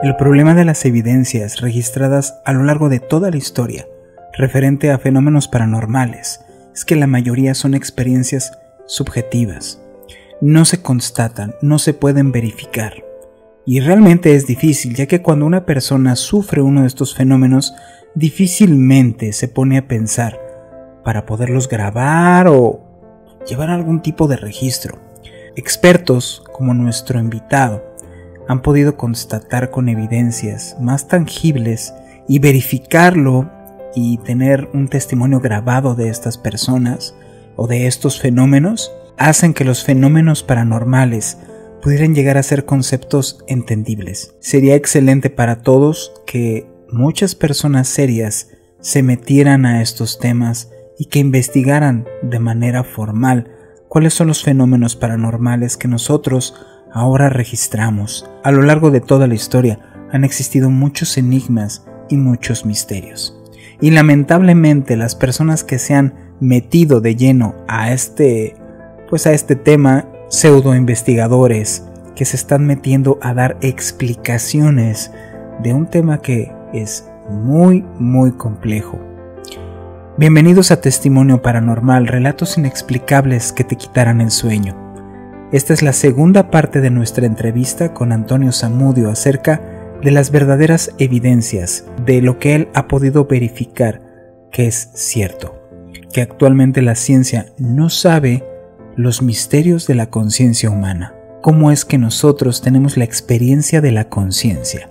El problema de las evidencias registradas a lo largo de toda la historia referente a fenómenos paranormales es que la mayoría son experiencias subjetivas. No se constatan, no se pueden verificar. Y realmente es difícil, ya que cuando una persona sufre uno de estos fenómenos, difícilmente se pone a pensar para poderlos grabar o llevar algún tipo de registro. Expertos, como nuestro invitado, han podido constatar con evidencias más tangibles y verificarlo y tener un testimonio grabado de estas personas o de estos fenómenos, hacen que los fenómenos paranormales pudieran llegar a ser conceptos entendibles. Sería excelente para todos que muchas personas serias se metieran a estos temas y que investigaran de manera formal cuáles son los fenómenos paranormales que nosotros ahora registramos. A lo largo de toda la historia han existido muchos enigmas y muchos misterios. Y lamentablemente las personas que se han metido de lleno a este tema, pseudo investigadores que se están metiendo a dar explicaciones de un tema que es muy complejo. Bienvenidos a Testimonio Paranormal, relatos inexplicables que te quitarán el sueño. Esta es la segunda parte de nuestra entrevista con Antonio Zamudio acerca de las verdaderas evidencias de lo que él ha podido verificar que es cierto, que actualmente la ciencia no sabe los misterios de la conciencia humana, cómo es que nosotros tenemos la experiencia de la conciencia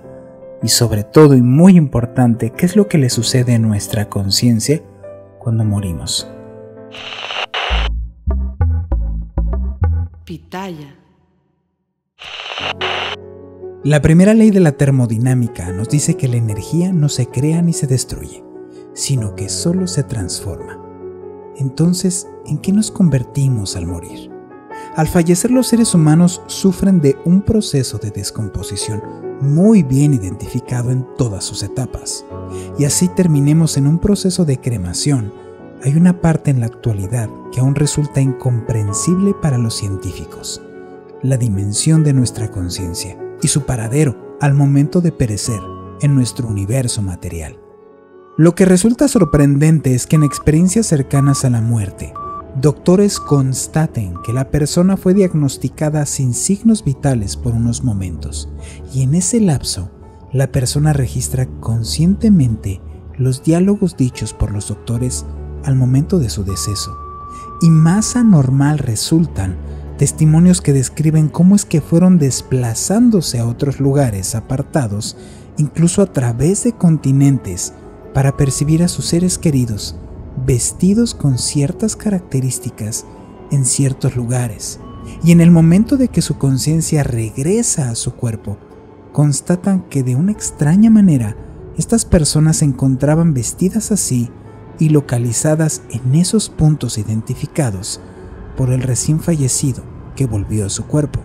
y sobre todo y muy importante, qué es lo que le sucede a nuestra conciencia cuando morimos. Pitaya. La primera ley de la termodinámica nos dice que la energía no se crea ni se destruye, sino que solo se transforma. Entonces, ¿en qué nos convertimos al morir? Al fallecer, los seres humanos sufren de un proceso de descomposición muy bien identificado en todas sus etapas. Y así terminemos en un proceso de cremación. Hay una parte en la actualidad que aún resulta incomprensible para los científicos: la dimensión de nuestra conciencia y su paradero al momento de perecer en nuestro universo material. Lo que resulta sorprendente es que en experiencias cercanas a la muerte, doctores constaten que la persona fue diagnosticada sin signos vitales por unos momentos, y en ese lapso, la persona registra conscientemente los diálogos dichos por los doctores al momento de su deceso. Y más anormal resultan testimonios que describen cómo es que fueron desplazándose a otros lugares apartados, incluso a través de continentes, para percibir a sus seres queridos vestidos con ciertas características en ciertos lugares. Y en el momento de que su conciencia regresa a su cuerpo, constatan que de una extraña manera estas personas se encontraban vestidas así y localizadas en esos puntos identificados por el recién fallecido que volvió a su cuerpo.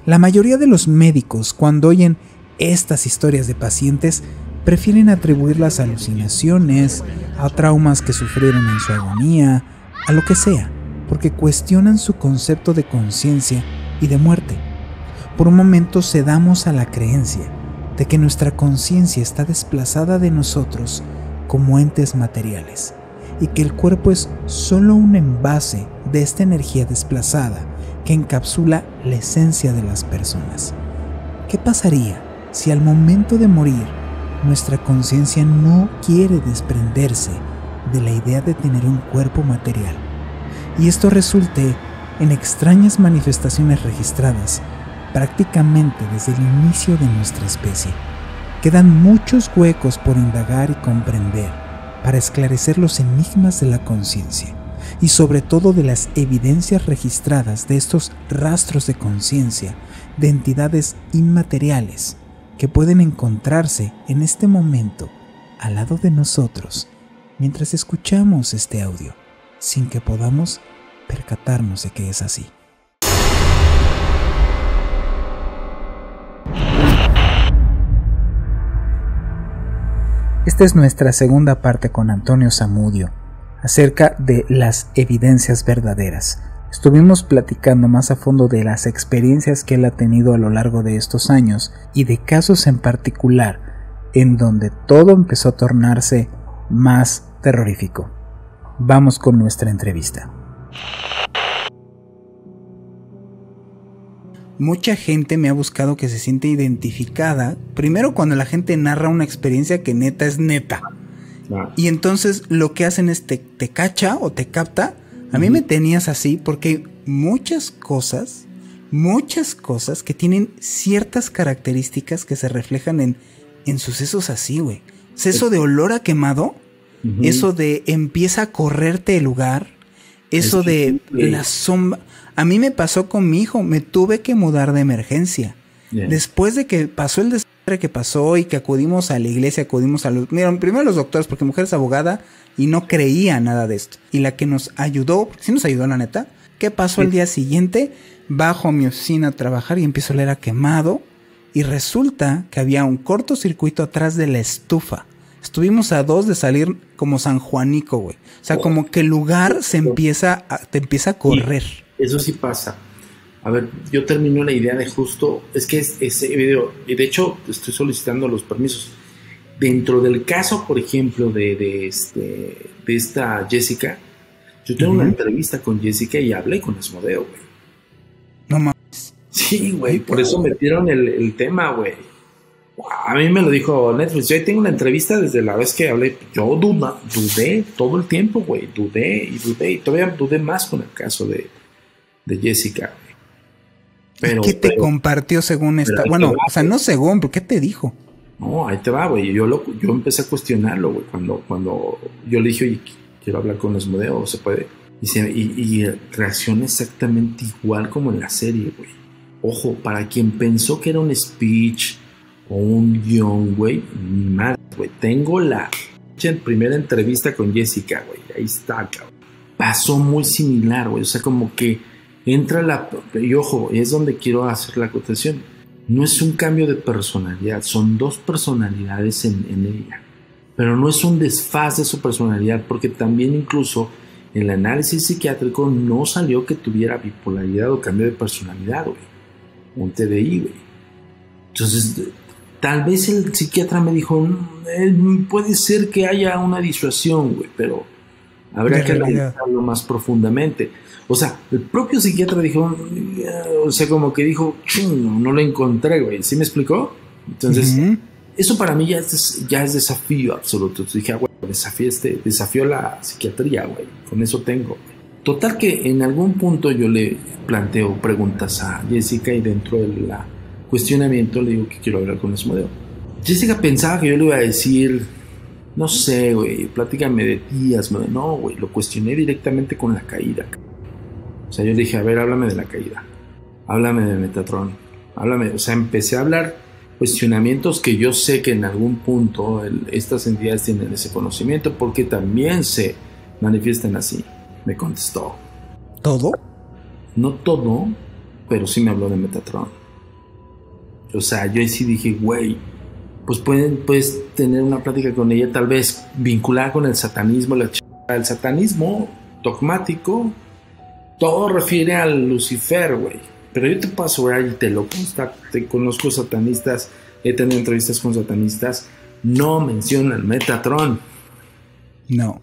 La mayoría de los médicos, cuando oyen estas historias de pacientes, prefieren atribuir las alucinaciones a traumas que sufrieron en su agonía, a lo que sea, porque cuestionan su concepto de conciencia y de muerte. Por un momento cedamos a la creencia de que nuestra conciencia está desplazada de nosotros como entes materiales y que el cuerpo es solo un envase de esta energía desplazada que encapsula la esencia de las personas. ¿Qué pasaría si al momento de morir nuestra conciencia no quiere desprenderse de la idea de tener un cuerpo material y esto resulte en extrañas manifestaciones registradas prácticamente desde el inicio de nuestra especie? Quedan muchos huecos por indagar y comprender para esclarecer los enigmas de la conciencia y sobre todo de las evidencias registradas de estos rastros de conciencia de entidades inmateriales que pueden encontrarse en este momento al lado de nosotros mientras escuchamos este audio, sin que podamos percatarnos de que es así. Esta es nuestra segunda parte con Antonio Zamudio, acerca de las evidencias verdaderas. Estuvimos platicando más a fondo de las experiencias que él ha tenido a lo largo de estos años y de casos en particular en donde todo empezó a tornarse más terrorífico. Vamos con nuestra entrevista. Mucha gente me ha buscado que se siente identificada, primero cuando la gente narra una experiencia que neta es neta. Y entonces lo que hacen es te cacha o te capta. A mí me tenías así porque hay muchas cosas que tienen ciertas características que se reflejan en sucesos así, güey. Eso de olor a quemado, eso de empieza a correrte el lugar, eso de la sombra. A mí me pasó con mi hijo, me tuve que mudar de emergencia. Después de que pasó el desastre que pasó y que acudimos a la iglesia, acudimos a los... Mira, primero los doctores, porque mi mujer es abogada y no creía nada de esto. Y la que nos ayudó, sí nos ayudó la neta, ¿qué pasó al día siguiente? Bajo a mi oficina a trabajar y empiezo a oler a quemado y resulta que había un cortocircuito atrás de la estufa. Estuvimos a 2 de salir como San Juanico, güey. O sea, como que el lugar te empieza a correr. Eso sí pasa. A ver, yo termino la idea de justo, es que ese video, y de hecho estoy solicitando los permisos. Dentro del caso, por ejemplo, de esta Jessica, yo tengo una entrevista con Jessica y hablé con Asmodeo, güey. No mames. Sí, güey, por eso metieron el tema, güey. A mí me lo dijo Netflix, yo ahí tengo una entrevista desde la vez que hablé. Yo dudé todo el tiempo, güey, dudé y todavía dudé más con el caso de Jessica, güey. Pero, ¿qué te compartió según esta? Bueno, o sea, no según, pero ¿qué te dijo? No, ahí te va, güey. Yo empecé a cuestionarlo, güey. Cuando yo le dije, oye, quiero hablar con Asmodeo, ¿se puede? Y reacciona exactamente igual como en la serie, güey. Ojo, para quien pensó que era un speech o un guión, güey, ni madre, güey. Tengo la primera entrevista con Jessica, güey. Ahí está, cabrón. Pasó muy similar, güey. O sea, como que entra y ojo, es donde quiero hacer la acotación. No es un cambio de personalidad, son 2 personalidades en ella. Pero no es un desfase de su personalidad, porque también incluso en el análisis psiquiátrico no salió que tuviera bipolaridad o cambio de personalidad, güey. Un TDI, güey. Entonces, tal vez el psiquiatra me dijo, puede ser que haya una disuasión, güey, pero habrá que analizarlo más profundamente. O sea, el propio psiquiatra dijo, o sea, como que dijo, no lo encontré, güey. ¿Sí me explicó? Entonces, eso para mí ya es desafío absoluto. Entonces dije, güey, desafío la psiquiatría, güey. Con eso tengo. Total que en algún punto yo le planteo preguntas a Jessica y dentro del cuestionamiento le digo que quiero hablar con Asmodeo. Jessica pensaba que yo le iba a decir, no sé, güey, platícame de ti, Asmodeo. No, güey, lo cuestioné directamente con la caída. O sea, yo dije, a ver, háblame de la caída, háblame de Metatron, háblame, o sea, empecé a hablar cuestionamientos que yo sé que en algún punto estas entidades tienen ese conocimiento porque también se manifiestan así. Me contestó. ¿Todo? No todo, pero sí me habló de Metatron. O sea, yo ahí sí dije, güey, pues puedes tener una plática con ella, tal vez vinculada con el satanismo, el satanismo dogmático. Todo refiere al Lucifer, güey. Pero yo te puedo asegurar y te lo consta, te conozco satanistas, he tenido entrevistas con satanistas, no mencionan Metatron. No.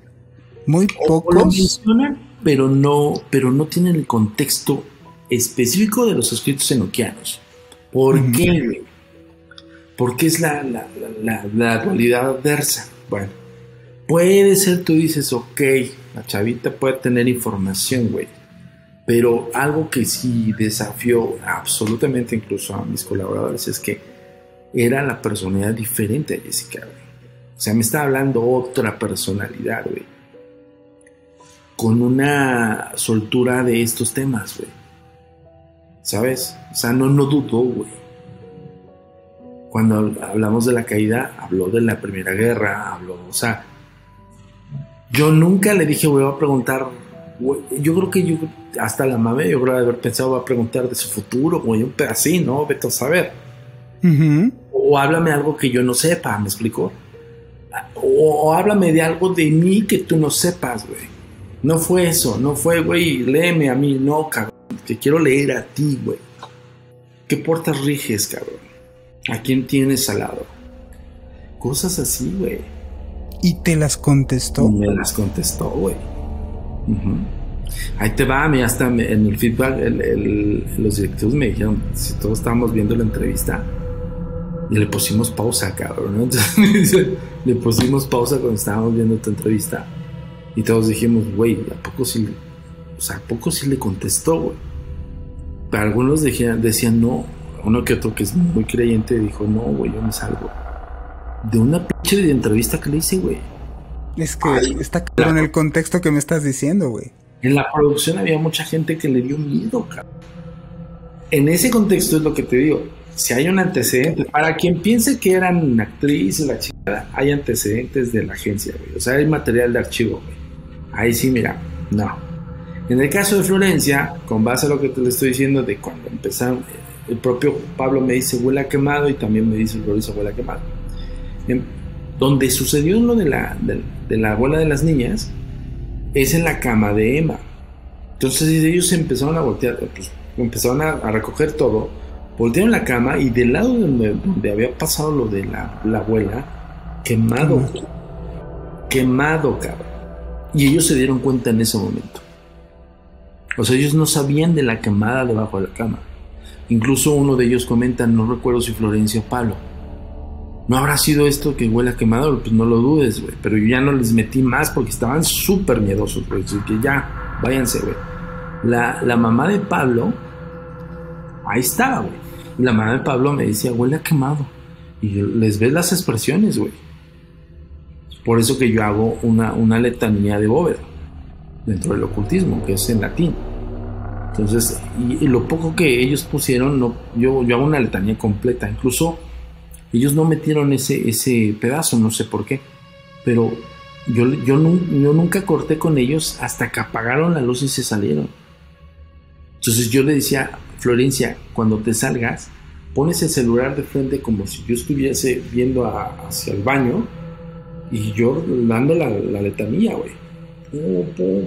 Muy pocos. O lo mencionan, pero no tienen el contexto específico de los escritos enoquianos. ¿Por qué, güey? Porque es la dualidad adversa. Bueno, puede ser, tú dices, ok, la chavita puede tener información, güey. Pero algo que sí desafió absolutamente incluso a mis colaboradores es que era la personalidad diferente a Jessica, güey. O sea, me estaba hablando otra personalidad, güey. Con una soltura de estos temas, güey. ¿Sabes? O sea, no dudó, güey. Cuando hablamos de la caída, habló de la Primera Guerra, o sea, yo nunca le dije, güey, voy a preguntar, güey, yo creo que hasta la mame, yo creo de haber pensado, va a preguntar de su futuro, güey, un pedacito, ¿no? Vete a saber. O háblame algo que yo no sepa, ¿me explico? O háblame de algo de mí que tú no sepas, güey. No fue eso, no fue, güey, léeme a mí, no, cabrón, te quiero leer a ti, güey. ¿Qué puertas riges, cabrón? ¿A quién tienes al lado? Cosas así, güey. ¿Y te las contestó? Me las contestó, güey. Ahí te va, mira, hasta en el feedback, los directivos me dijeron, si todos estábamos viendo la entrevista, y le pusimos pausa, cabrón, ¿no? Entonces, le pusimos pausa cuando estábamos viendo tu entrevista, y todos dijimos, güey, ¿a poco sí? O sea, ¿a poco sí le contestó, güey? Pero algunos decían no. Uno que otro que es muy creyente dijo, no, güey, yo me salgo de una pinche de entrevista que le hice, güey. Es que está claro en el contexto que me estás diciendo, güey. En la producción había mucha gente que le dio miedo, cabrón. En ese contexto es lo que te digo. Si hay un antecedente, para quien piense que eran actrices, la chingada, hay antecedentes de la agencia, güey. O sea, hay material de archivo, güey. Ahí sí, mira, no. En el caso de Florencia, con base a lo que te le estoy diciendo, de cuando empezaron, el propio Pablo me dice huele a quemado y también me dice Florencia huele a quemado. Donde sucedió lo de la abuela de las niñas es en la cama de Emma. Entonces ellos empezaron a voltear, pues, empezaron a recoger todo, voltearon la cama y del lado donde había pasado lo de la abuela, quemado, cabrón. Y ellos se dieron cuenta en ese momento. O sea, ellos no sabían de la quemada debajo de la cama. Incluso uno de ellos comenta, no recuerdo si Florencia o Pablo, ¿no habrá sido esto que huele a quemado? Pues no lo dudes, güey. Pero yo ya no les metí más porque estaban súper miedosos, güey. Así que ya, váyanse, güey. La mamá de Pablo, ahí estaba, güey. Y la mamá de Pablo me decía, huele a quemado. Y les ves las expresiones, güey. Por eso que yo hago una letanía de bóveda dentro del ocultismo, que es en latín. Entonces, y lo poco que ellos pusieron, no, yo hago una letanía completa. Incluso ellos no metieron ese pedazo, no sé por qué. Pero yo nunca corté con ellos hasta que apagaron la luz y se salieron. Entonces yo le decía, Florencia, cuando te salgas, pones el celular de frente como si yo estuviese viendo hacia el baño y yo dando la letanía, güey.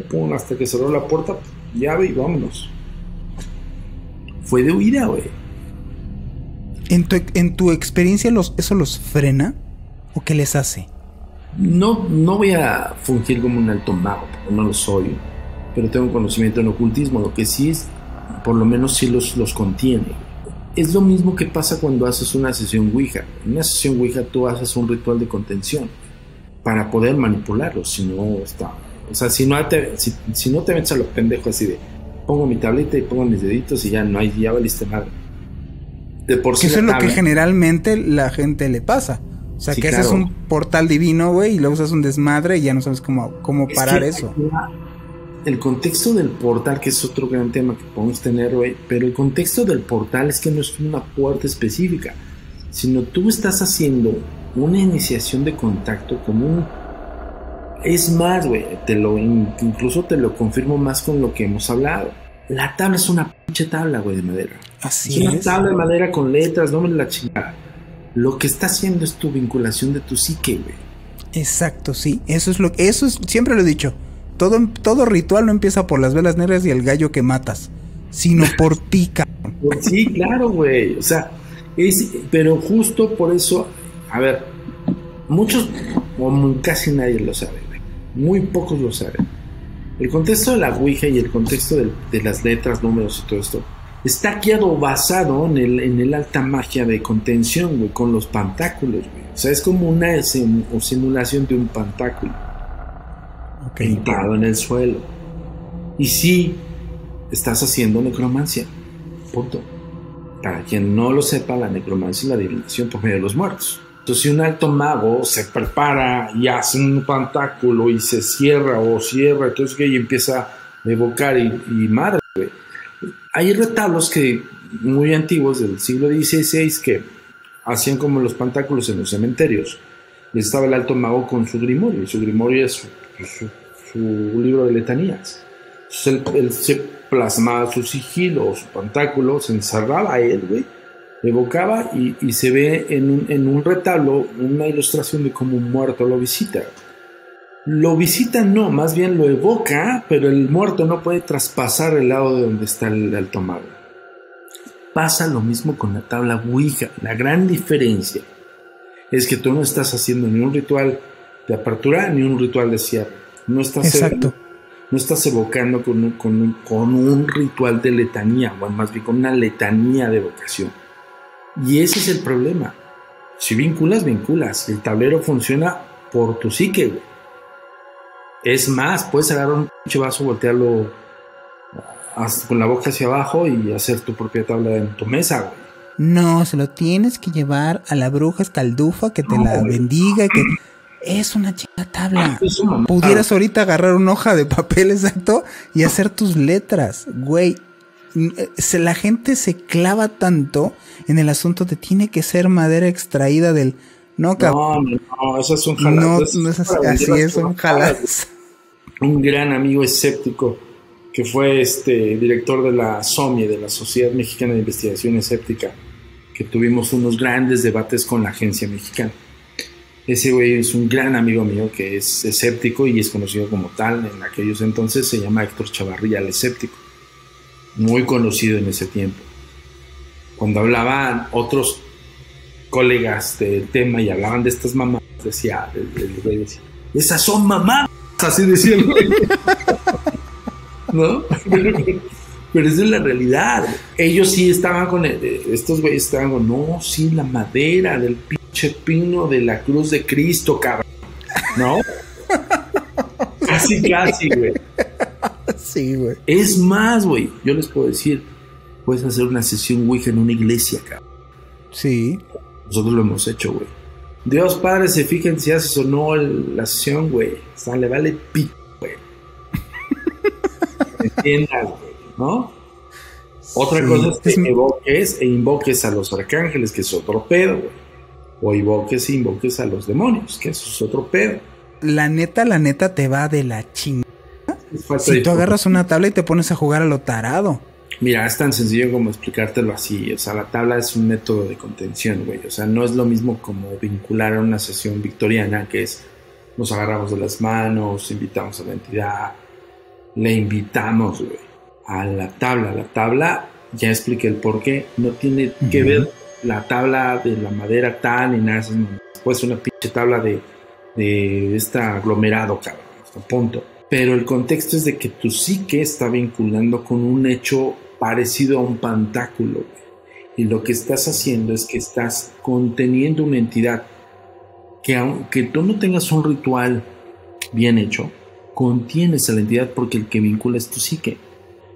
Pum, hasta que cerró la puerta, llave y vámonos. Fue de huida, güey. ¿En tu experiencia eso los frena? ¿O qué les hace? No voy a fungir como un alto mago, porque no lo soy, pero tengo conocimiento en ocultismo. Lo que sí es, por lo menos sí los contiene. Es lo mismo que pasa cuando haces una sesión Ouija. En una sesión Ouija tú haces un ritual de contención para poder manipularlos. Si no está, o sea, si no te metes a lo pendejo así de pongo mi tableta y pongo mis deditos y ya no hay, ya valiste madre. De por sí eso es lo que generalmente la gente le pasa. O sea, sí, que haces un portal divino, güey, y luego usas un desmadre y ya no sabes cómo parar eso. El contexto del portal, que es otro gran tema que podemos tener, güey, pero el contexto del portal es que no es una puerta específica, sino tú estás haciendo una iniciación de contacto común. Es más, güey, incluso te lo confirmo más con lo que hemos hablado. La tabla es una pinche tabla, güey, de madera. Así es. Una tabla de madera con letras, no me la chingada. Lo que está haciendo es tu vinculación de tu psique, güey. Exacto, sí. Eso es siempre lo he dicho. Todo ritual no empieza por las velas negras y el gallo que matas, sino por ti, cabrón. Sí, claro, güey. O sea, pero justo por eso, a ver, muchos, o casi nadie lo sabe, güey. Muy pocos lo saben. El contexto de la Ouija y el contexto de las letras, números y todo esto está guiado basado en el alta magia de contención, güey, con los pantáculos, güey. O sea, es como una simulación de un pantáculo pintado en el suelo. Y sí, estás haciendo necromancia. Punto. Para quien no lo sepa, la necromancia es la adivinación por medio de los muertos. Entonces, si un alto mago se prepara y hace un pantáculo y se cierra, entonces que empieza a evocar y madre, güey. Hay retablos muy antiguos del siglo XVI que hacían como los pantáculos en los cementerios. Y estaba el alto mago con su grimorio, y su grimorio es su libro de letanías. Entonces él se plasmaba su sigilo, su pantáculo, se encerraba a él, güey, evocaba y se ve en un retablo una ilustración de cómo un muerto lo visita. Lo visita no, más bien lo evoca, pero el muerto no puede traspasar el lado de donde está el alto mago. Pasa lo mismo con la tabla Ouija. La gran diferencia es que tú no estás haciendo ni un ritual de apertura ni un ritual de cierre. No estás evocando con un ritual de letanía, o más bien con una letanía de evocación. Y ese es el problema. Si vinculas. El tablero funciona por tu psique, güey. Es más, puedes agarrar un pinche vaso, voltearlo con la boca hacia abajo y hacer tu propia tabla en tu mesa, güey. No, se lo tienes que llevar a la bruja escaldufa que te la bendiga, que es una chica tabla. Pudieras ahorita agarrar una hoja de papel, exacto, y hacer tus letras, güey. La gente se clava tanto en el asunto de tiene que ser madera extraída del... No, eso es un jalazo. No es así, es un jalazo. Un gran amigo escéptico que fue director de la SOMIE, de la Sociedad Mexicana de Investigación Escéptica, que tuvimos unos grandes debates con la agencia mexicana. Ese güey es un gran amigo mío que es escéptico y es conocido como tal. En aquellos entonces se llama Héctor Chavarría, el escéptico. Muy conocido en ese tiempo. Cuando hablaban otros colegas del tema y hablaban de estas mamás, decía, el güey decía, esas son mamás, así decía el güey. ¿No? Pero esa es la realidad. Ellos sí estaban con estos güeyes estaban con, no, sí, la madera del pinche pino de la cruz de Cristo, cabrón, ¿no? Casi, güey. Sí, güey. Es más, güey, yo les puedo decir, puedes hacer una sesión Ouija en una iglesia, cabrón. Sí. Nosotros lo hemos hecho, güey. Dios Padre se fija en si haces o no la sesión, güey. O sea, le vale pito, güey. Entiendas, güey, ¿no? Otra cosa es que invoques a los arcángeles, que es otro pedo, güey. O invoques a los demonios, que eso es otro pedo. La neta te va de la chingada. Si tú agarras una tabla y te pones a jugar a lo tarado. Mira, es tan sencillo como explicártelo así. O sea, la tabla es un método de contención, güey. O sea, no es lo mismo como vincular a una sesión victoriana, que es nos agarramos de las manos, invitamos a la entidad, le invitamos, güey, a la tabla. La tabla, ya expliqué el por qué, no tiene que ver la tabla de la madera tal ni nada. Pues una pinche tabla de aglomerado, cabrón, hasta punto. Pero el contexto es de que tu psique está vinculando con un hecho parecido a un pantáculo, güey. Y lo que estás haciendo es que estás conteniendo una entidad que, aunque tú no tengas un ritual bien hecho, contienes a la entidad porque el que vincula es tu psique.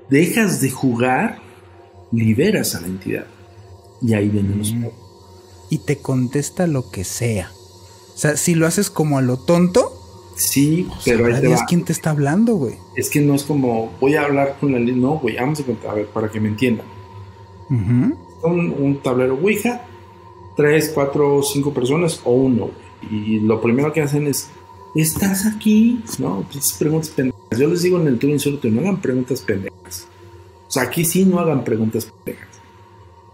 Dejas de jugar, liberas a la entidad. Y ahí vienen los juegos. Y te contesta lo que sea. O sea, si lo haces como a lo tonto... Sí, pero ahí te va. ¿Quién te está hablando, güey? Es que no es como, voy a hablar con la... No, güey, vamos a contar, a ver, para que me entiendan. Un tablero Ouija, 3, 4, 5 personas o uno, güey. Y lo primero que hacen es, ¿estás aquí? No, pues preguntas pendejas. Yo les digo en el tour insólito, no hagan preguntas pendejas. O sea, aquí sí no hagan preguntas pendejas.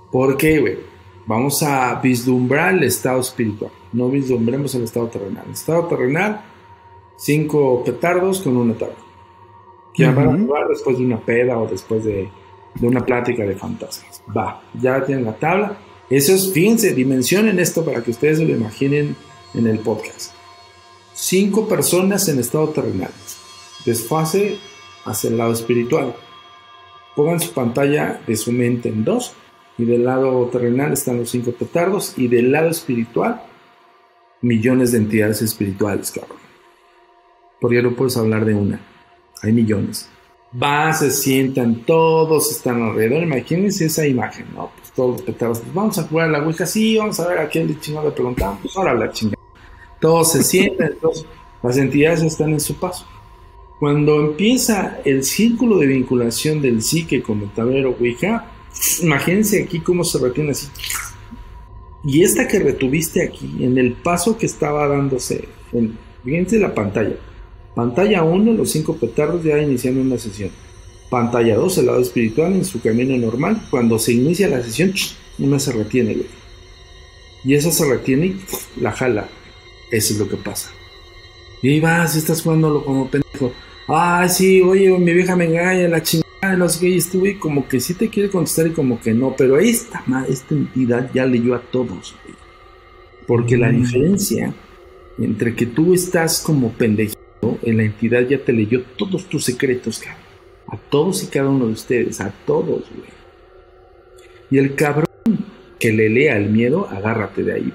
¿Por qué, güey? Vamos a vislumbrar el estado espiritual. No vislumbremos el estado terrenal. El estado terrenal... 5 petardos con una tabla. Que van a jugar después de una peda o después de una plática de fantasmas. Va, ya tienen la tabla. Eso es, fíjense, dimensionen esto para que ustedes se lo imaginen en el podcast. 5 personas en estado terrenal. Desfase hacia el lado espiritual. Pongan su pantalla de su mente en 2. Y del lado terrenal están los 5 petardos. Y del lado espiritual, millones de entidades espirituales, cabrón. Porque no puedes hablar de una. Hay millones. Se sientan, todos están alrededor. Imagínense esa imagen, ¿no? Pues todos los petardos. Pues vamos a jugar a la Ouija. Sí, vamos a ver a quién chingón le preguntamos. Pues ahora la chingada. Todos se sientan, entonces las entidades están en su paso. Cuando empieza el círculo de vinculación del psique con el tablero Ouija, imagínense aquí cómo se retiene así. Y esta que retuviste aquí, en el paso que estaba dándose, fíjense la pantalla. Pantalla 1, los 5 petardos ya iniciando una sesión. Pantalla 2, el lado espiritual en su camino normal. Cuando se inicia la sesión, una se retiene, güey. Y esa se retiene y la jala. Eso es lo que pasa. Y ahí vas, y estás jugándolo como pendejo. Ah, sí, oye, mi vieja me engaña, la chingada, no sé qué. Y estuve como que sí te quiere contestar y como que no. Pero esta entidad ya leyó a todos, güey. Porque la diferencia entre que tú estás como pendejito, en la entidad ya te leyó todos tus secretos, cabrón. A todos y cada uno de ustedes, a todos, güey. Y el cabrón que le lea el miedo, agárrate de ahí.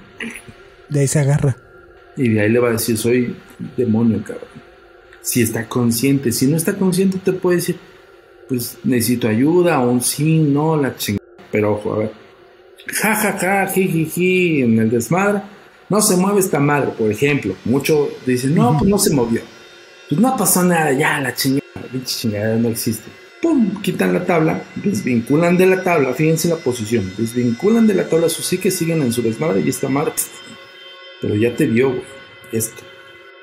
De ahí se agarra. Y de ahí le va a decir, soy demonio, cabrón. Si está consciente, si no está consciente te puede decir, pues necesito ayuda, o un sí, no, la chingada. Pero ojo, a ver, ja, ja, ja, jijiji, en el desmadre, no se mueve esta madre, por ejemplo. Muchos dicen, no, pues no se movió. Pues no pasó nada, ya la chingada, pinche chingada no existe. Pum, quitan la tabla, desvinculan de la tabla, fíjense la posición, desvinculan de la tabla sus psiques, siguen en su desmadre y esta madre, pero ya te vio, güey, esto.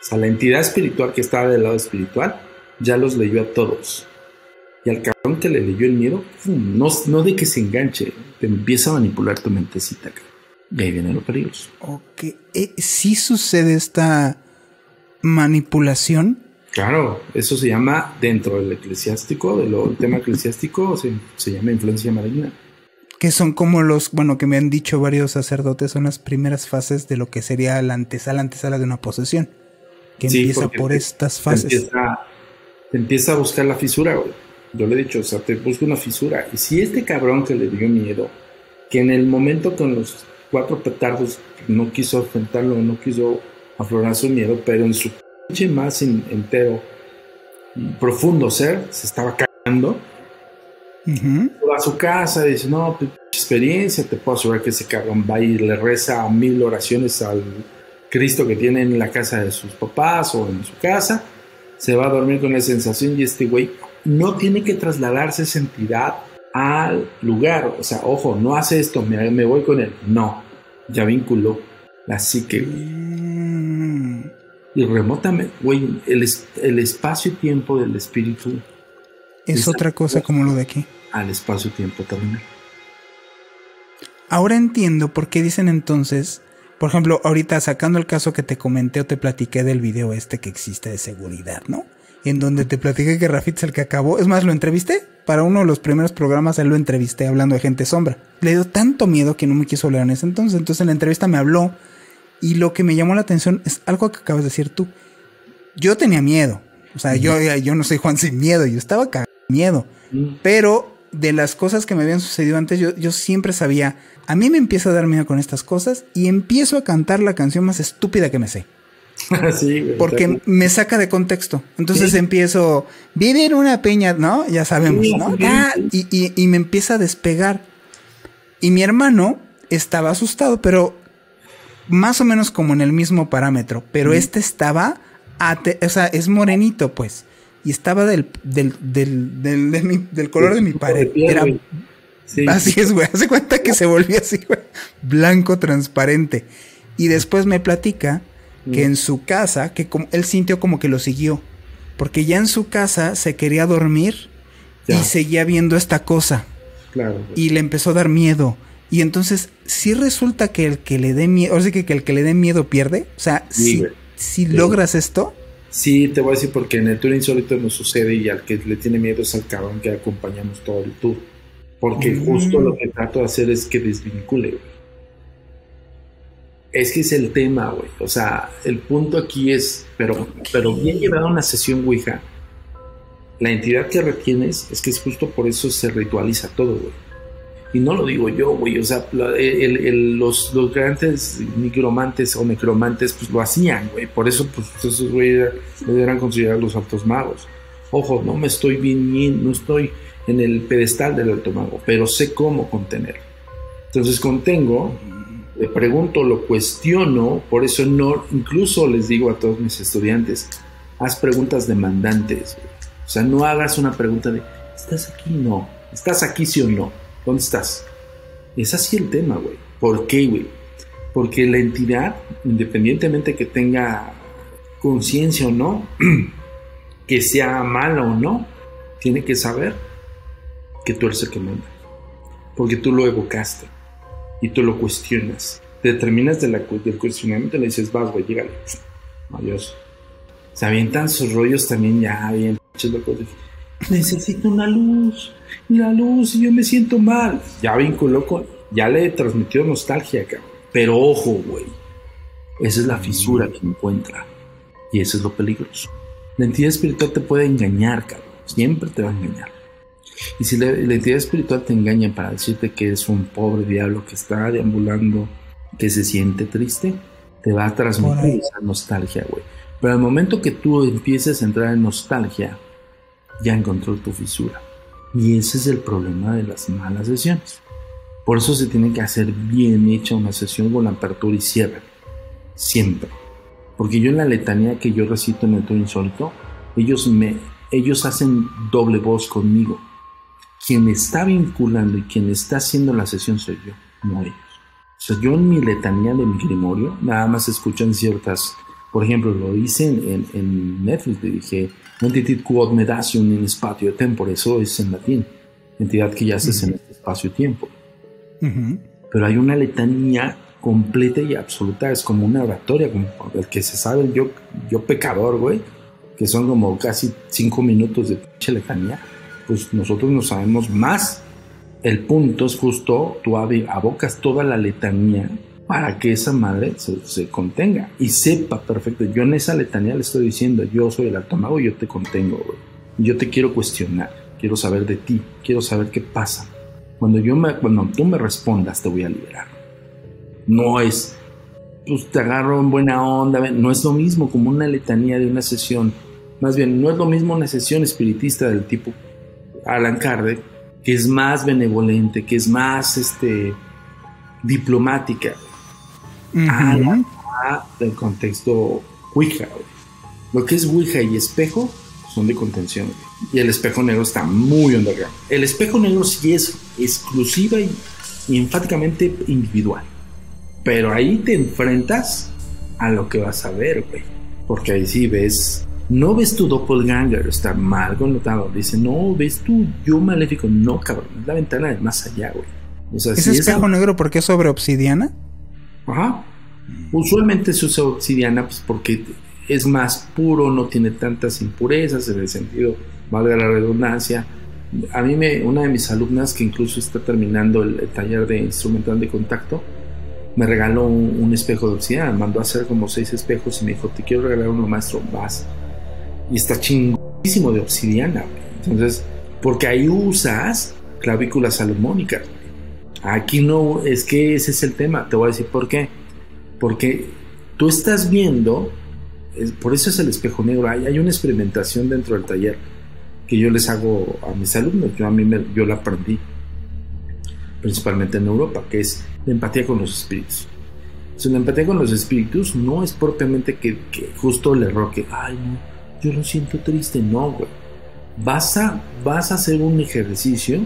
O sea, la entidad espiritual que estaba del lado espiritual ya los leyó a todos. Y al cabrón que le leyó el miedo, no de que se enganche, te empieza a manipular tu mentecita, cabrón. Y ahí vienen los peligros. Ok, ¿sí sucede esta manipulación? Claro, eso se llama, dentro del eclesiástico, del tema eclesiástico, se llama influencia maligna. Que son como que me han dicho varios sacerdotes, son las primeras fases de lo que sería la antesala de una posesión. Que sí, empieza por estas fases. Te empieza a buscar la fisura, güey. Yo le he dicho, o sea, te busca una fisura. Y si este cabrón que le dio miedo, que en el momento con los 4 petardos no quiso enfrentarlo, no quiso aflorar su miedo, pero en su pinche más entero y profundo ser, se estaba cagando. Va a su casa y dice, no, pues experiencia, te puedo asegurar que ese cabrón va y le reza 1000 oraciones al Cristo que tiene en la casa de sus papás o en su casa, se va a dormir con la sensación y este güey no tiene que trasladarse esa entidad al lugar, o sea, ojo, no hace esto, me voy con él, no, ya vinculó la psique, güey. Y remotamente, güey, el espacio y tiempo del espíritu es otra cosa como lo de aquí. Al espacio y tiempo también. Ahora entiendo por qué dicen entonces, por ejemplo, ahorita sacando el caso que te comenté o te platiqué del video que existe de seguridad, ¿no? En donde te platiqué que Rafit es el que acabó. Es más, lo entrevisté. Para uno de los primeros programas, él lo entrevisté hablando de gente sombra. Le dio tanto miedo que no me quiso hablar en ese entonces. Entonces en la entrevista me habló. Y lo que me llamó la atención es algo que acabas de decir tú. Yo tenía miedo. O sea, yo no soy Juan sin miedo. Yo estaba cagado de miedo. Pero de las cosas que me habían sucedido antes, yo siempre sabía, a mí me empieza a dar miedo con estas cosas y empiezo a cantar la canción más estúpida que me sé. Sí, güey, porque me saca de contexto. Entonces empiezo, vive en una peña, ¿no? Ya sabemos, ¿no? Y me empieza a despegar. Y mi hermano estaba asustado, pero más o menos como en el mismo parámetro. Pero estaba, o sea, es morenito, pues. Y estaba del color de mi pared. Era, así es, güey. Hace cuenta que se volvía así, güey. Blanco, transparente. Y después me platica que en su casa, que él sintió como que lo siguió. Porque ya en su casa se quería dormir y seguía viendo esta cosa. Claro. Y le empezó a dar miedo. Y entonces, sí resulta que el que le dé miedo, o sea, que el que le dé miedo pierde. O sea, si logras esto. Sí, te voy a decir porque en el tour insólito nos sucede y al que le tiene miedo es al cabrón que acompañamos todo el tour. Porque justo lo que trato de hacer es que desvincule, güey. Es que es el tema, güey. O sea, el punto aquí es, pero bien llevado a una sesión Ouija, la entidad que retienes es que es justo por eso se ritualiza todo, güey. Y no lo digo yo, güey. O sea, los grandes nigromantes o necromantes, pues lo hacían, güey. Por eso, pues, esos güeyes eran considerados los altos magos. Ojo, no me estoy no estoy en el pedestal del alto mago, pero sé cómo contener. Entonces contengo, le pregunto, lo cuestiono, por eso no, incluso les digo a todos mis estudiantes, haz preguntas demandantes, güey. O sea, no hagas una pregunta de, ¿estás aquí? No. ¿Estás aquí sí o no? ¿Dónde estás? Es así el tema, güey. ¿Por qué, güey? Porque la entidad, independientemente que tenga conciencia o no, que sea mala o no, tiene que saber que tú eres el que manda. Porque tú lo evocaste y tú lo cuestionas. Te determinas del cuestionamiento y le dices, vas, güey, llégale. Adiós. Se avientan sus rollos también ya bien locos. Necesito una luz, la luz, y yo me siento mal. Ya bien loco, ya le transmitió nostalgia, cabrón. Pero ojo, güey, esa es la fisura que encuentra. Y eso es lo peligroso. La entidad espiritual te puede engañar, cabrón. Siempre te va a engañar. Y si la entidad espiritual te engaña para decirte que es un pobre diablo que está deambulando, que se siente triste, te va a transmitir esa nostalgia, güey. Pero al momento que tú empieces a entrar en nostalgia, ya encontró tu fisura. Y ese es el problema de las malas sesiones. Por eso se tiene que hacer bien hecha una sesión con la apertura y cierre. Siempre. Porque yo en la letanía que yo recito en el Tour Insólito, ellos hacen doble voz conmigo. Quien está vinculando y quien está haciendo la sesión soy yo, no ellos. O sea, yo en mi letanía de mi grimorio nada más escuchan ciertas. Por ejemplo, lo hice en Netflix, le dije Entitit quod medatium in spatio tempore, eso es en latín, entidad que yaces en este espacio-tiempo. Pero hay una letanía completa y absoluta, es como una oratoria, como el que se sabe, yo pecador, güey, que son como casi 5 minutos de pinche letanía, pues nosotros no sabemos más. El punto es justo, tú abocas toda la letanía para que esa madre se contenga y sepa perfecto. Yo en esa letanía le estoy diciendo, yo soy el alto mago y yo te contengo, güey. Yo te quiero cuestionar, quiero saber de ti, quiero saber qué pasa. Cuando tú me respondas, te voy a liberar. No es, pues te agarro en buena onda, no es lo mismo como una letanía de una sesión. Más bien, no es lo mismo una sesión espiritista del tipo Allan Kardec, que es más benevolente, que es más diplomática, del contexto Ouija. Lo que es Ouija y espejo son de contención, y el espejo negro está muy underground. El espejo negro sí es exclusiva y enfáticamente individual, pero ahí te enfrentas a lo que vas a ver, güey, porque ahí sí no ves tu doppelganger, está mal connotado. Dice, no, ves tu yo maléfico. No, cabrón, es la ventana del más allá, güey. O sea, ¿ese espejo negro porque es sobre obsidiana? Ajá. Usualmente se usa obsidiana pues porque es más puro, no tiene tantas impurezas, en el sentido, valga la redundancia. A mí una de mis alumnas, que incluso está terminando el taller de instrumental de contacto, me regaló un espejo de obsidiana. Mandó a hacer como 6 espejos y me dijo, te quiero regalar uno, maestro, vas. Y está chinguísimo de obsidiana, güey. Entonces, porque ahí usas clavícula salomónica. Aquí no, es que ese es el tema. Te voy a decir por qué. Porque tú estás viendo, por eso es el espejo negro. Hay una experimentación dentro del taller que yo les hago a mis alumnos. Yo la aprendí principalmente en Europa, que es la empatía con los espíritus. Entonces, la empatía con los espíritus no es propiamente que justo el error que, ay, no, yo lo siento triste. No, güey. Vas a hacer un ejercicio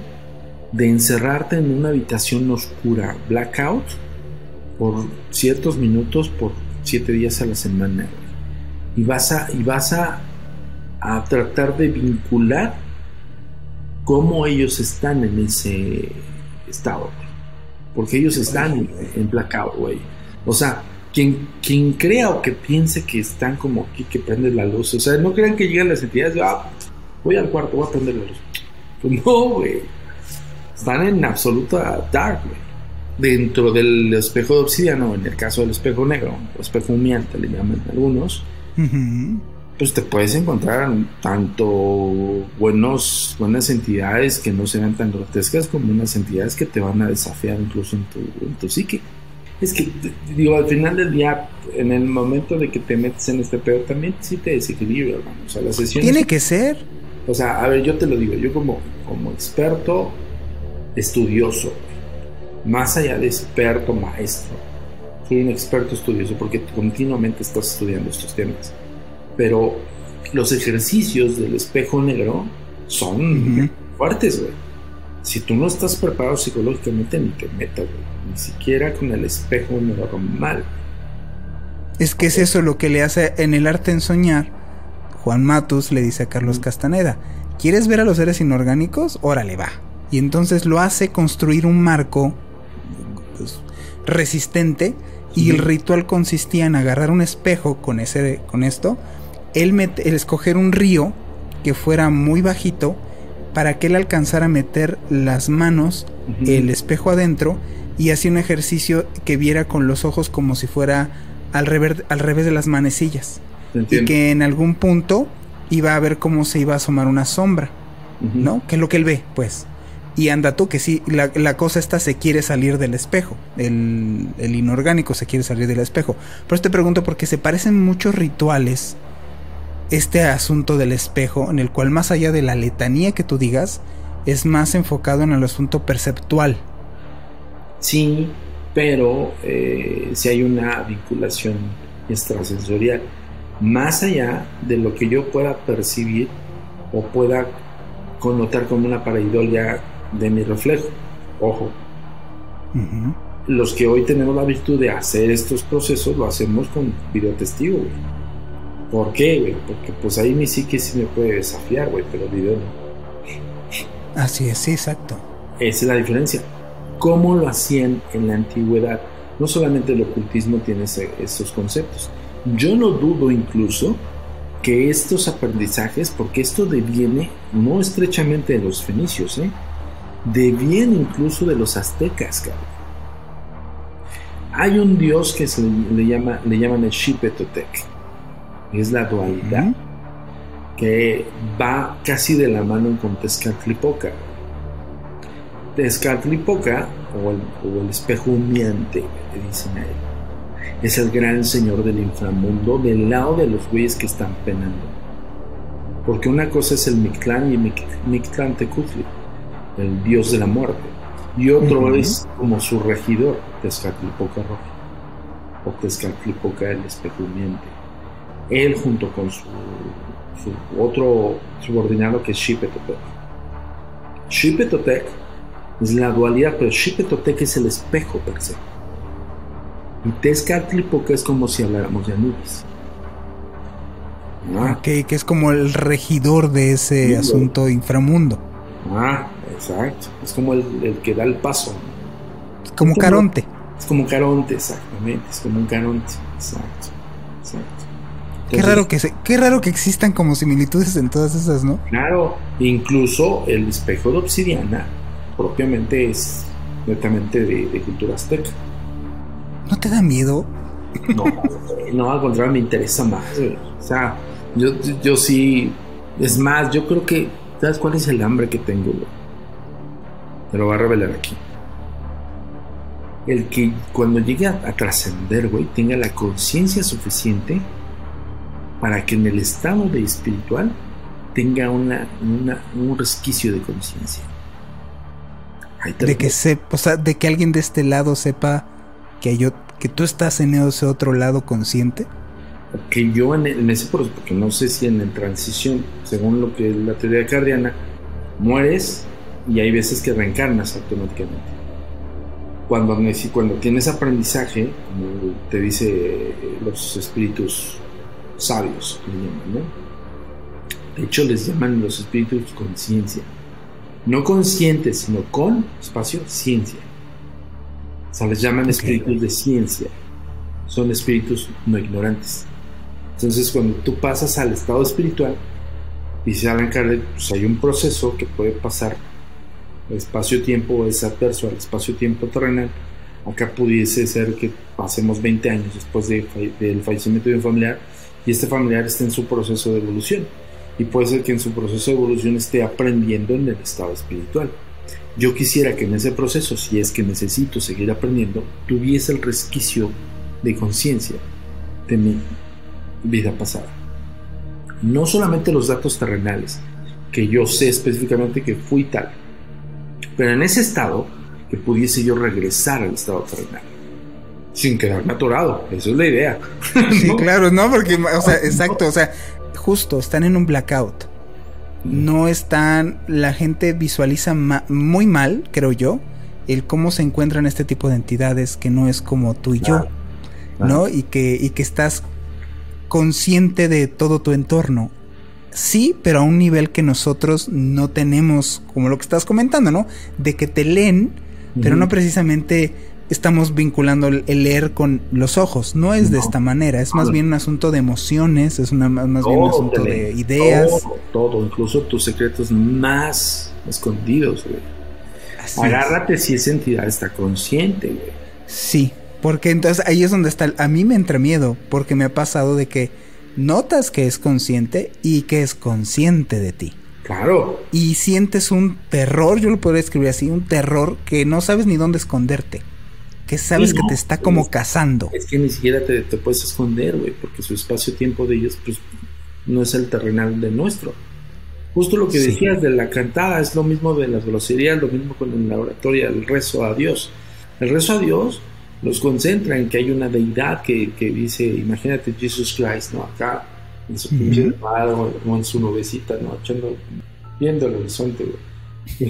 de encerrarte en una habitación oscura, blackout, por ciertos minutos, por 7 días a la semana, güey. Y vas a tratar de vincular cómo ellos están en ese estado, güey. Porque ellos están en blackout, güey. O sea, quien crea o que piense que están como aquí, que prende la luz, o sea, no crean que llegan las entidades, voy al cuarto, voy a prender la luz. Pues no, güey. Están en absoluta dark, güey. Dentro del espejo de obsidiana, o en el caso del espejo negro, o espejo humeante, le llaman algunos, pues te puedes encontrar tanto buenas entidades que no sean tan grotescas, como unas entidades que te van a desafiar incluso en tu psique. Es que, digo, al final del día, en el momento de que te metes en este pedo, también sí te desequilibra, hermano. O sea, la sesión tiene que ser. O sea, a ver, yo te lo digo, yo como experto estudioso, más allá de experto maestro, soy un experto estudioso porque continuamente estás estudiando estos temas. Pero los ejercicios del espejo negro son fuertes, güey. Si tú no estás preparado psicológicamente, ni te metas, güey. Ni siquiera con el espejo normal. Es que es eso lo que le hace en el arte en soñar. Juan Matus le dice a Carlos Castaneda, ¿quieres ver a los seres inorgánicos? Órale, va. Y entonces lo hace construir un marco, pues, resistente. Y el ritual consistía en agarrar un espejo con esto, el escoger un río que fuera muy bajito para que él alcanzara a meter las manos, el espejo adentro, y hacía un ejercicio que viera con los ojos como si fuera al revés de las manecillas. Y que en algún punto iba a ver cómo se iba a asomar una sombra, ¿no? Que es lo que él ve, pues. Y anda tú, que sí, la cosa esta se quiere salir del espejo. El inorgánico se quiere salir del espejo. Por eso te pregunto, porque se parecen muchos rituales este asunto del espejo, en el cual más allá de la letanía que tú digas, es más enfocado en el asunto perceptual. Sí, pero si hay una vinculación extrasensorial, más allá de lo que yo pueda percibir o pueda connotar como una pareidolia de mi reflejo. Ojo, los que hoy tenemos la virtud de hacer estos procesos lo hacemos con videotestigo, güey. ¿Por qué, güey? Porque pues ahí mi psique sí me puede desafiar, güey, pero el video no. Así es, sí, exacto. Esa es la diferencia. ¿Cómo lo hacían en la antigüedad? No solamente el ocultismo tiene esos conceptos. Yo no dudo incluso que estos aprendizajes, porque esto deviene no estrechamente de los fenicios, deviene incluso de los aztecas, cabrón. Hay un dios que le llaman el Xipetotec, es la dualidad, que va casi de la mano con Tezcatlipoca. Tezcatlipoca, o el espejo humeante, le dicen a él, es el gran señor del inframundo del lado de los güeyes que están penando. Porque una cosa es el Mictlán y Mictlantecutli, el dios de la muerte, y otro es como su regidor, Tezcatlipoca Rojo, o Tezcatlipoca el espejo humeante. Él junto con su otro subordinado, que es Xipetotec. Xipetotec es la dualidad, pero Xipetotec es el espejo per se. Y Tezcatlipoca es como si habláramos de Anubis. Ok, que es como el regidor de ese asunto inframundo. Exacto. Es como el que da el paso. Es como Caronte. Es como Caronte, exactamente. Es como un Caronte. Exacto. Entonces, qué raro que existan como similitudes en todas esas, ¿no? Claro, incluso el espejo de obsidiana propiamente es netamente de cultura azteca. ¿No te da miedo? No, al contrario, me interesa más, güey. O sea, yo sí. Es más, yo creo que. ¿Sabes cuál es el hambre que tengo, güey? Te lo voy a revelar aquí. El que cuando llegue a trascender, güey, tenga la conciencia suficiente para que en el estado de espiritual tenga un resquicio de conciencia. De que sepa, o sea, de que alguien de este lado sepa que tú estás en ese otro lado consciente. Que yo en ese proceso, porque no sé si en la transición, según lo que es la teoría cardiana, mueres y hay veces que reencarnas automáticamente. Cuando tienes aprendizaje, como te dice los espíritus sabios, le llaman, ¿no? De hecho, les llaman los espíritus conciencia. No conscientes, sino con espacio ciencia. O sea, les llaman espíritus de ciencia. Son espíritus no ignorantes. Entonces, cuando tú pasas al estado espiritual, dice Allan Kardec, pues hay un proceso que puede pasar. El espacio-tiempo es adverso al espacio-tiempo terrenal. Acá pudiese ser que pasemos 20 años después del fallecimiento de un familiar y este familiar esté en su proceso de evolución. Y puede ser que en su proceso de evolución esté aprendiendo en el estado espiritual. Yo quisiera que en ese proceso, si es que necesito seguir aprendiendo, tuviese el resquicio de conciencia de mi vida pasada. No solamente los datos terrenales, que yo sé específicamente que fui tal, pero en ese estado que pudiese yo regresar al estado terrenal sin quedarme atorado. Eso es la idea. Sí, ¿no? Claro, no, porque, o sea, exacto, o sea, justo están en un blackout. No están, la gente visualiza muy mal, creo yo, el cómo se encuentran este tipo de entidades que no es como tú y yo, ¿no? Y que estás consciente de todo tu entorno. Sí, pero a un nivel que nosotros no tenemos, como lo que estás comentando, ¿no? De que te leen, pero no precisamente estamos vinculando el leer con los ojos. No es de esta manera, es más bien un asunto de emociones, es más bien un asunto de ideas. Todo, incluso tus secretos más escondidos, güey. Agárrate si esa entidad está consciente, güey. Sí, porque entonces ahí es donde está, a mí me entra miedo, porque me ha pasado de que notas que es consciente y que es consciente de ti. Claro. Y sientes un terror, yo lo podría escribir así, un terror que no sabes ni dónde esconderte. Que sabes que te está como cazando. Es que ni siquiera te puedes esconder, güey, porque su espacio-tiempo de ellos, pues, no es el terrenal de nuestro. Justo lo que decías de la cantada, es lo mismo de las groserías, lo mismo con la oratoria, el rezo a Dios. El rezo a Dios los concentra en que hay una deidad que dice, imagínate Jesus Christ, ¿no? Acá, en su pinche hermano, o en su nubecita, ¿no? Viendo el horizonte, güey. Y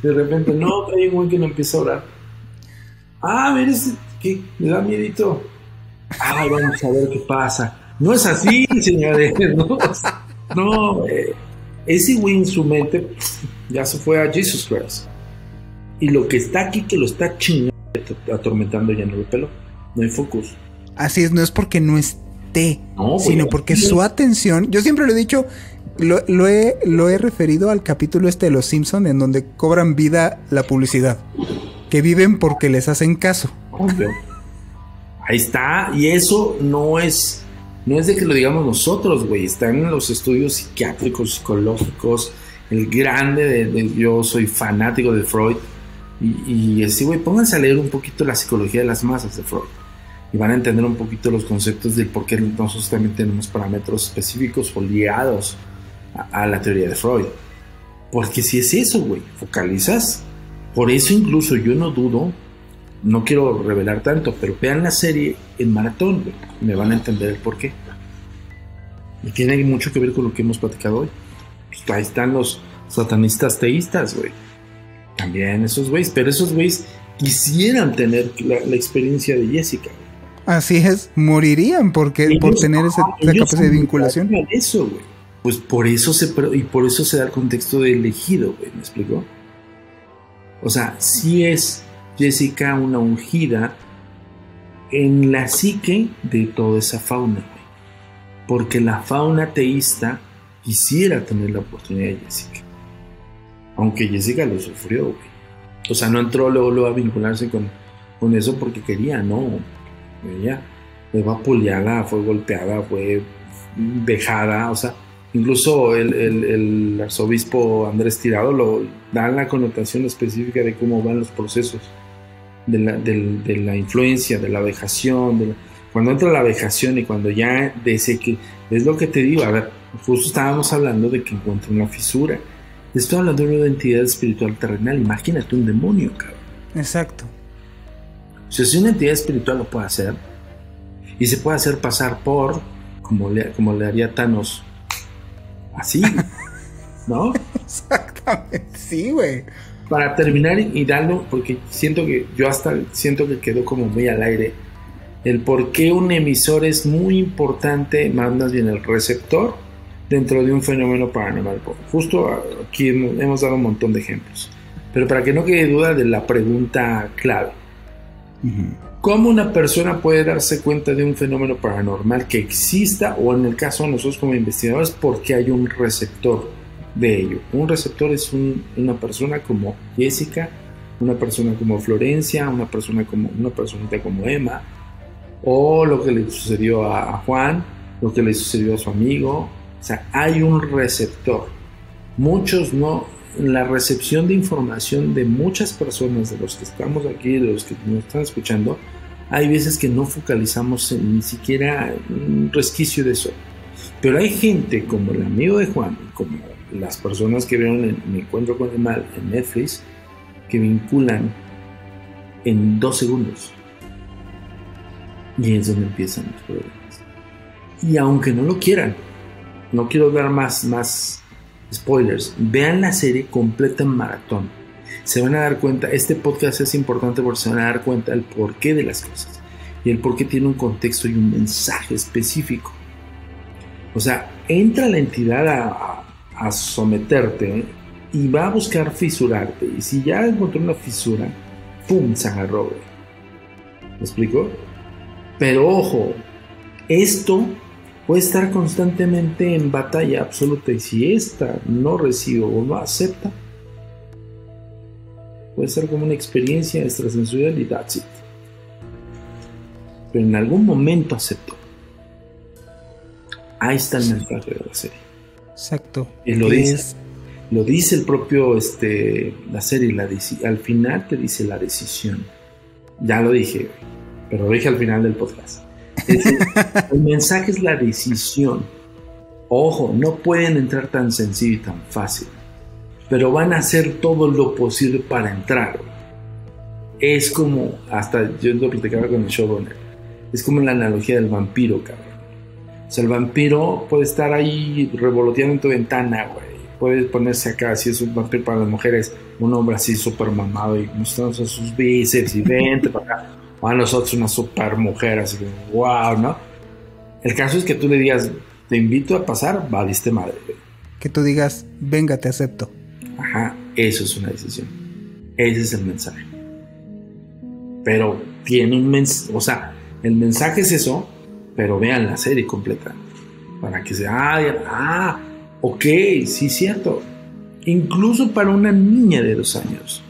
de repente, no, hay un güey que no empieza a orar. Mira, ¿qué? Me da miedito. Vamos a ver qué pasa. No es así, señores, no, ese güey en su mente ya se fue a Jesus Christ. Y lo que está aquí, que lo está chingando, atormentando, ya no lo pelo. No hay focus. Así es, no es porque no esté, sino porque su atención, yo siempre lo he dicho, lo he referido al capítulo de Los Simpson, en donde cobran vida la publicidad, que viven porque les hacen caso. Ahí está, y eso no es de que lo digamos nosotros, güey, está en los estudios psiquiátricos, psicológicos, el grande yo soy fanático de Freud, y así, güey, pónganse a leer un poquito la psicología de las masas de Freud, y van a entender un poquito los conceptos de por qué nosotros también tenemos parámetros específicos o ligados a la teoría de Freud, porque si es eso, güey, focalizas. Por eso incluso yo no dudo, no quiero revelar tanto, pero vean la serie en maratón, güey, me van a entender el por qué. Y tiene mucho que ver con lo que hemos platicado hoy. Pues ahí están los satanistas teístas, güey. También esos güeyes, pero esos güeyes quisieran tener la experiencia de Jessica. Así es, morirían por tener esa capacidad de vinculación. Eso, güey. Pues por eso se da el contexto de elegido, güey, ¿me explico? O sea, sí es Jessica una ungida en la psique de toda esa fauna, güey. Porque la fauna teísta quisiera tener la oportunidad de Jessica. Aunque Jessica lo sufrió, güey. O sea, no entró luego a vincularse con eso porque quería, no. Ella fue vapuleada, fue golpeada, fue vejada, o sea, incluso el arzobispo Andrés Tirado lo da la connotación específica de cómo van los procesos de la influencia, de la vejación, cuando entra la vejación y cuando ya desde que es lo que te digo, a ver, justo estábamos hablando de que encuentra una fisura. Estoy hablando de una entidad espiritual terrenal, imagínate un demonio, cabrón. Exacto. O sea, si una entidad espiritual lo puede hacer y se puede hacer pasar por como le haría Thanos, así, ¿no? Exactamente, sí, güey. Para terminar y darlo, porque siento que quedó como muy al aire, el por qué un emisor es muy importante, más bien el receptor, dentro de un fenómeno paranormal. Justo aquí hemos dado un montón de ejemplos, pero para que no quede duda de la pregunta clave. ¿Cómo una persona puede darse cuenta de un fenómeno paranormal que exista, o en el caso de nosotros como investigadores, porque hay un receptor de ello? Un receptor es una persona como Jessica, una persona como Florencia, una personita como Emma, o lo que le sucedió a Juan, lo que le sucedió a su amigo. O sea, hay un receptor. Muchos no. La recepción de información de muchas personas, de los que estamos aquí, de los que nos están escuchando, hay veces que no focalizamos ni siquiera un resquicio de eso. Pero hay gente como el amigo de Juan, como las personas que vieron Mi Encuentro con el Mal en Netflix, que vinculan en 2 segundos. Y es donde empiezan los problemas. Y aunque no lo quieran, no quiero dar más spoilers, vean la serie completa en maratón. Se van a dar cuenta, este podcast es importante porque se van a dar cuenta del porqué de las cosas. Y el porqué tiene un contexto y un mensaje específico. O sea, entra la entidad a someterte y va a buscar fisurarte. Y si ya encontró una fisura, ¡pum!, se agarró, güey. ¿Me explico? Pero ojo, esto puede estar constantemente en batalla absoluta, y si esta no recibe o no acepta, puede ser como una experiencia extrasensorial y that's it. Pero en algún momento aceptó. Ahí está el mensaje de la serie. Exacto. Y lo dice el propio, la serie, al final te dice la decisión. Ya lo dije, pero lo dije al final del podcast. El mensaje es la decisión. Ojo, no pueden entrar tan sencillo y tan fácil, pero van a hacer todo lo posible para entrar. Es como, hasta yo lo platicaba con el showrunner, es como la analogía del vampiro, cabrón. O sea, el vampiro puede estar ahí revoloteando en tu ventana, güey. Puede ponerse acá, si es un vampiro para las mujeres, un hombre así súper mamado y mostrándose sus bíceps y vente para acá. O a nosotros una super mujer, así que wow, ¿no? El caso es que tú le digas, te invito a pasar, valiste madre, güey. Que tú digas, venga, te acepto. Ajá, eso es una decisión. Ese es el mensaje. Pero tiene un mensaje, o sea, el mensaje es eso, pero vean la serie completa para que sea, ok, sí, cierto. Incluso para una niña de 2 años.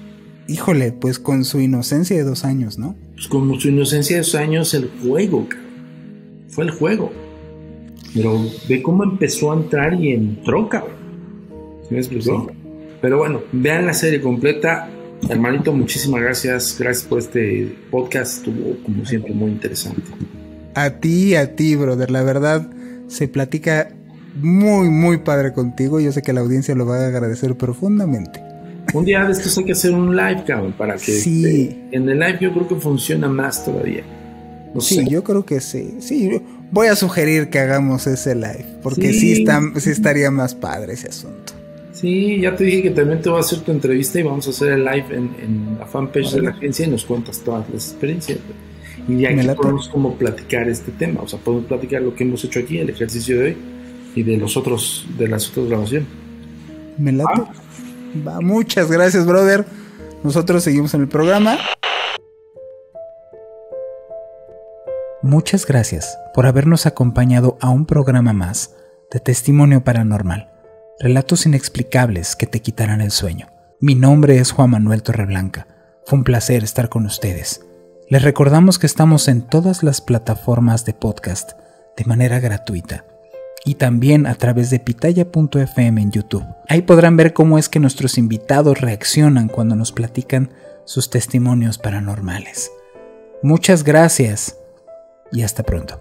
Híjole, pues con su inocencia de 2 años, ¿no? Pues con su inocencia de 2 años, el juego, cabrón. Fue el juego. Pero ve cómo empezó a entrar y entró, cabrón. ¿Sí me explicó? Sí. Pero bueno, vean la serie completa. Hermanito, muchísimas gracias. Gracias por este podcast. Estuvo, como siempre, muy interesante. A ti, brother. La verdad, se platica muy, muy padre contigo. Yo sé que la audiencia lo va a agradecer profundamente. Un día de estos hay que hacer un live, cabrón, para que sí. En el live yo creo que funciona más todavía. No sí, sé. Yo creo que sí. Sí, voy a sugerir que hagamos ese live, porque sí estaría más padre ese asunto. Sí, ya te dije que también te voy a hacer tu entrevista y vamos a hacer el live en la fanpage de la agencia y nos cuentas todas las experiencias. Y de aquí podemos como platicar este tema, o sea, podemos platicar lo que hemos hecho aquí, el ejercicio de hoy y de las otras grabaciones. Me late. Va, muchas gracias, brother. Nosotros seguimos en el programa. Muchas gracias por habernos acompañado a un programa más de Testimonio Paranormal. Relatos inexplicables que te quitarán el sueño. Mi nombre es Juan Manuel Torreblanca. Fue un placer estar con ustedes. Les recordamos que estamos en todas las plataformas de podcast de manera gratuita y también a través de pitaya.fm en YouTube. Ahí podrán ver cómo es que nuestros invitados reaccionan cuando nos platican sus testimonios paranormales. Muchas gracias y hasta pronto.